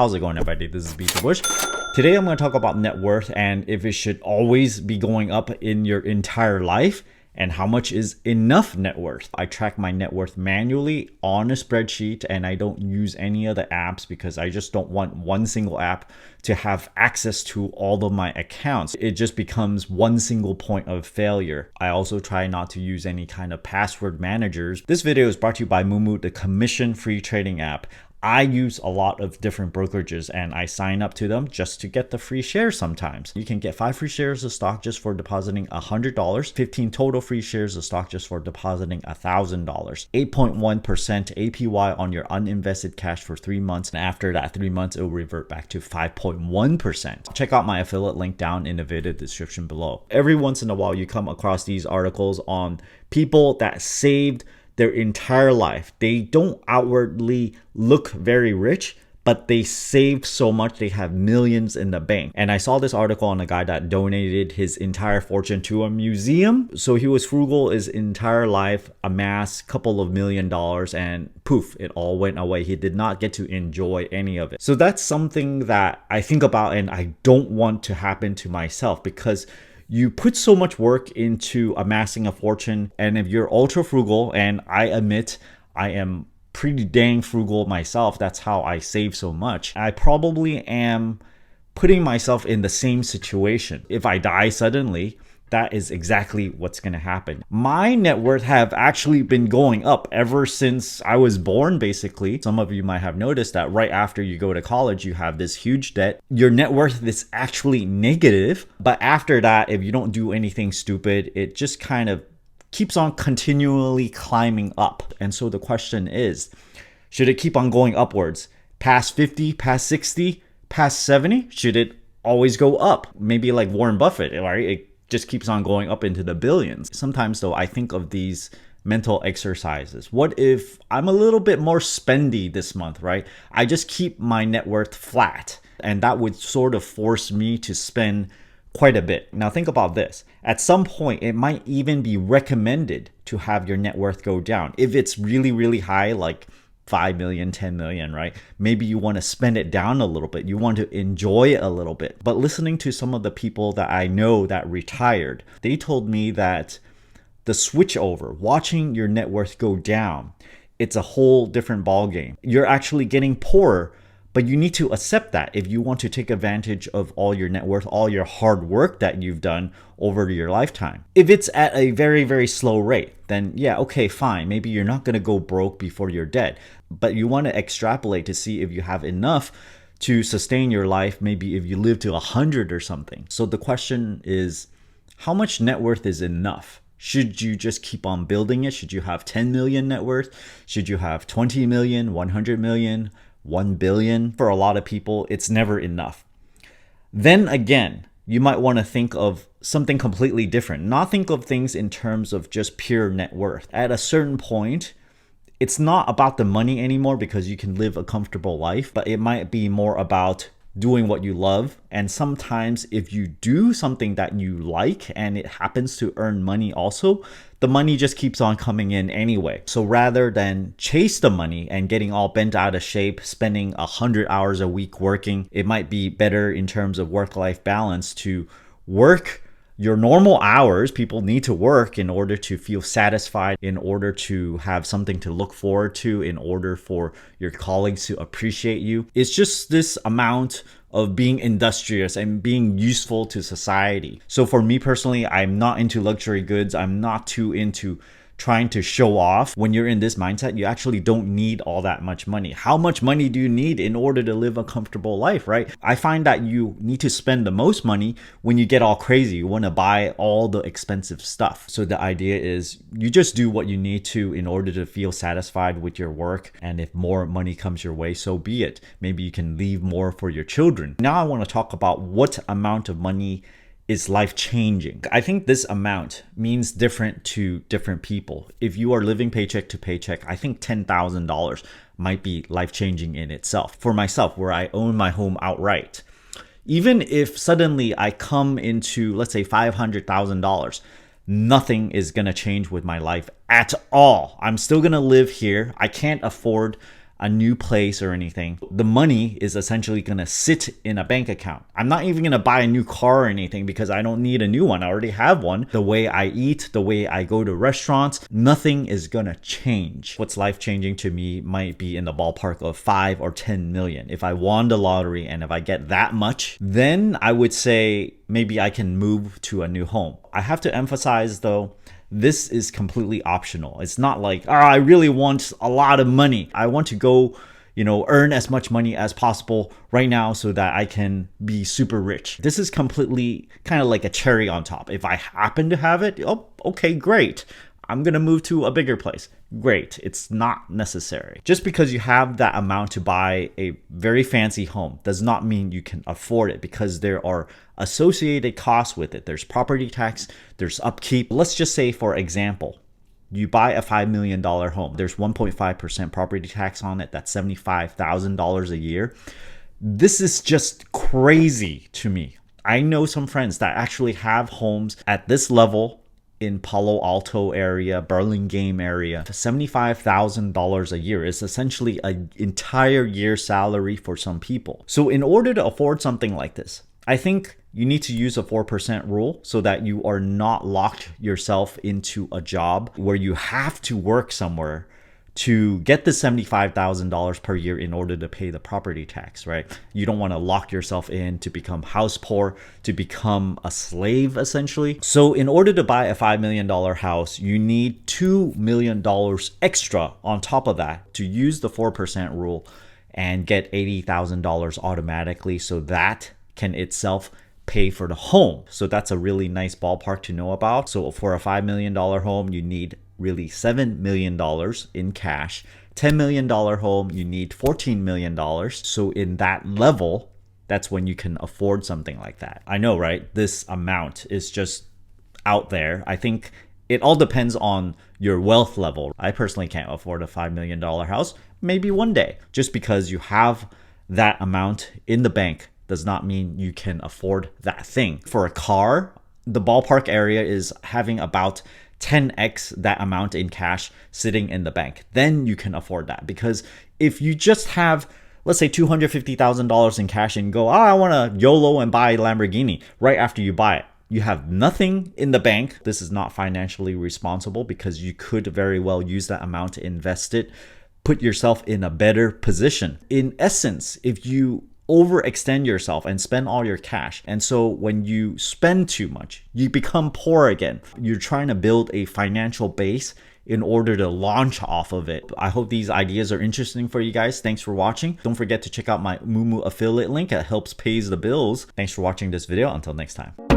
How's it going, everybody? This is BeatTheBush. Today I'm going to talk about net worth and if it should always be going up in your entire life and how much is enough net worth. I track my net worth manually on a spreadsheet and I don't use any of the apps because I just don't want one single app to have access to all of my accounts. It just becomes one single point of failure. I also try not to use any kind of password managers. This video is brought to you by Moomoo, the commission-free trading app. I use a lot of different brokerages and I sign up to them just to get the free shares sometimes. You can get 5 free shares of stock just for depositing $100, 15 total free shares of stock just for depositing $1,000, 8.1% APY on your uninvested cash for 3 months. And after that 3 months, it will revert back to 5.1%. Check out my affiliate link down in the video description below. Every once in a while, you come across these articles on people that saved their entire life. They don't outwardly look very rich, but they saved so much they have millions in the bank. And I saw this article on a guy that donated his entire fortune to a museum. So he was frugal his entire life, amassed a couple of $1 million, and poof, it all went away. He did not get to enjoy any of it. So that's something that I think about and I don't want to happen to myself, because you put so much work into amassing a fortune, and if you're ultra frugal, and I admit I am pretty dang frugal myself, that's how I save so much, I probably am putting myself in the same situation. If I die suddenly, that is exactly what's going to happen. My net worth have actually been going up ever since I was born, basically. Some of you might have noticed that right after you go to college, you have this huge debt. Your net worth is actually negative. But after that, if you don't do anything stupid, it just kind of keeps on continually climbing up. And so the question is, should it keep on going upwards? Past 50, past 60, past 70? Should it always go up? Maybe like Warren Buffett, right? It just keeps on going up into the billions. Sometimes though, I think of these mental exercises. What if I'm a little bit more spendy this month, right? I just keep my net worth flat, and that would sort of force me to spend quite a bit. Now think about this. At some point, it might even be recommended to have your net worth go down. If it's really, really high, like 5 million, 10 million, right? Maybe you want to spend it down a little bit. You want to enjoy it a little bit. But listening to some of the people that I know that retired, they told me that the switch over, watching your net worth go down, it's a whole different ballgame. You're actually getting poorer, but you need to accept that if you want to take advantage of all your net worth, all your hard work that you've done over your lifetime. If it's at a very, very slow rate, then yeah, okay, fine. Maybe you're not going to go broke before you're dead, but you want to extrapolate to see if you have enough to sustain your life, maybe if you live to 100 or something. So the question is, how much net worth is enough? Should you just keep on building it? Should you have 10 million net worth? Should you have 20 million, 100 million? 1 billion? For a lot of people, it's never enough. Then again, you might want to think of something completely different. Not think of things in terms of just pure net worth. At a certain point, it's not about the money anymore because you can live a comfortable life, but it might be more about doing what you love. And sometimes if you do something that you like and it happens to earn money also, the money just keeps on coming in anyway. So rather than chase the money and getting all bent out of shape, spending 100 hours a week working, it might be better in terms of work-life balance to work your normal hours. People need to work in order to feel satisfied, in order to have something to look forward to, in order for your colleagues to appreciate you. It's just this amount of being industrious and being useful to society. So for me personally, I'm not into luxury goods. I'm not too into trying to show off. When you're in this mindset, you actually don't need all that much money. How much money do you need in order to live a comfortable life, right? I find that you need to spend the most money when you get all crazy. You want to buy all the expensive stuff. So the idea is you just do what you need to in order to feel satisfied with your work. And if more money comes your way, so be it. Maybe you can leave more for your children. Now I want to talk about what amount of money is life-changing. I think this amount means different to different people. If you are living paycheck to paycheck, I think $10,000 might be life-changing in itself. For myself, where I own my home outright, even if suddenly I come into, let's say, $500,000, nothing is gonna change with my life at all. I'm still gonna live here. I can't afford a new place or anything. The money is essentially going to sit in a bank account. I'm not even going to buy a new car or anything because I don't need a new one. I already have one. The way I eat, the way I go to restaurants, nothing is going to change. What's life-changing to me might be in the ballpark of 5 or 10 million. If I won the lottery and if I get that much, then I would say maybe I can move to a new home. I have to emphasize though, this is completely optional. It's not like, oh, I really want a lot of money. I want to go, earn as much money as possible right now so that I can be super rich. This is completely kind of like a cherry on top. If I happen to have it, oh, okay, great. I'm going to move to a bigger place. Great. It's not necessary. Just because you have that amount to buy a very fancy home does not mean you can afford it, because there are associated costs with it. There's property tax, there's upkeep. Let's just say, for example, you buy a $5 million home. There's 1.5% property tax on it. That's $75,000 a year. This is just crazy to me. I know some friends that actually have homes at this level in Palo Alto area, Burlingame area. $75,000 a year is essentially an entire year's salary for some people. So in order to afford something like this, I think you need to use a 4% rule so that you are not locked yourself into a job where you have to work somewhere to get the $75,000 per year in order to pay the property tax, right? You don't want to lock yourself in to become house poor, to become a slave essentially. So in order to buy a $5 million house, you need $2 million extra on top of that to use the 4% rule and get $80,000 automatically. So that can itself pay for the home. So that's a really nice ballpark to know about. So for a $5 million home, you need really $7 million in cash. $10 million home, you need $14 million. So in that level, that's when you can afford something like that. I know, right? This amount is just out there. I think it all depends on your wealth level. I personally can't afford a $5 million house. Maybe one day. Just because you have that amount in the bank does not mean you can afford that thing. For a car, the ballpark area is having about 10x that amount in cash sitting in the bank. Then you can afford that. Because if you just have, let's say, $250,000 in cash and go, I want to YOLO and buy a Lamborghini right after you buy it, you have nothing in the bank. This is not financially responsible, because you could very well use that amount to invest it, put yourself in a better position. In essence, if you overextend yourself and spend all your cash, and so when you spend too much, you become poor again. You're trying to build a financial base in order to launch off of it. I hope these ideas are interesting for you guys. Thanks for watching. Don't forget to check out my Moomoo affiliate link. It helps pays the bills. Thanks for watching this video. Until next time.